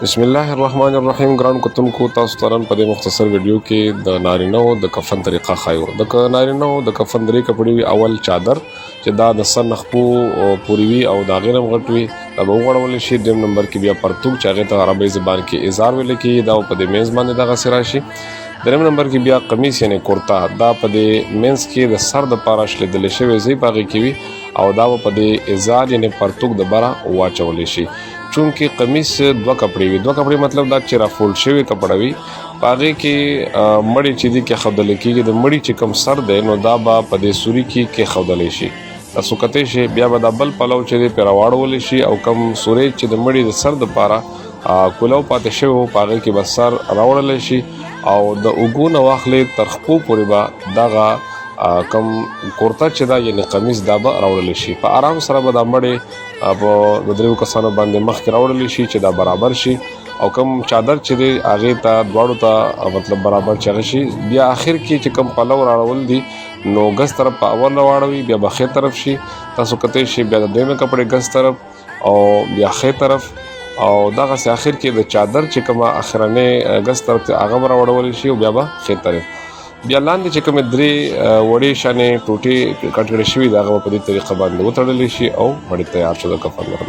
بسم الله الرحمن الرحیم. ګران کتونکو، تاسو ته نن په دې مختصر ویډیو کې د نارینه‌و د کفن طریقه ښایو. د نارینه‌و د کفن درې کپړې وي. اول چادر چې دا د سر نخپو پورې وي او د هغې نه غټ وي، دا به وغوړولی شي. دویم نمبر کې بیا پرتوګ چې هغې ته عربۍ زبان کې ازار ویل کېږي، دا په دې منځ باندې دغسې راشي. دریم نمبر کې بیا قمیص یعنې کورتا، دا په دې منځ کې د سر دپاره شلېدلی شوی ځای په هغې کې وي او دا به په دې ازار یعنې پرتوګ د بره واچولی شي. چونکې قمیص دوه کپړې وي. دوه کپړې مطلب دا چې رافولډ شوې کپړه وي، په هغې کې مړی چې دي کېښودلی کېږي. د مړي چې کوم سر دی نو دا به په دې سوري کې کېښودلی شي، تاسو کتی شئ. بیا به دا بل پلو چې دی پرې راواړولی شي او کوم سوری چې د مړي د سر دپاره کولو پاتې شوی و، په هغې کې به سر راوړلی شي او د اوږو نه واخلې تر خپو پورې به دغه کم کورتا چې دا یعنې قمیص دا به راوړلی شي. په آرام سره به دا مړی په د دریو کسانو باندې مخکې راوړلی شي چې دا برابر شي او کم چادر چې دی هغې ته دواړو ته مطلب برابر چې هغه شي. بیا آخر کې چې کم پلو راړول دي نو ګز طرف په اول راواړوي، بیا به ښې طرف شي، تاسو کتی شئ. بیا د دویمې کپړې ګز طرف او بیا ښې طرف او دغسې آخر کې د چادر چې کومه اخرنۍ ګز طرف ته هغه به راوړولی شي او بیا به ښې طرف. بیا لاندې چې کومې درې وړې شانې ټوټې کټ کړې شوي دي هغه به په دې طریقه باندې وتړلی شي او مړی تیار شو د کفن لپاره.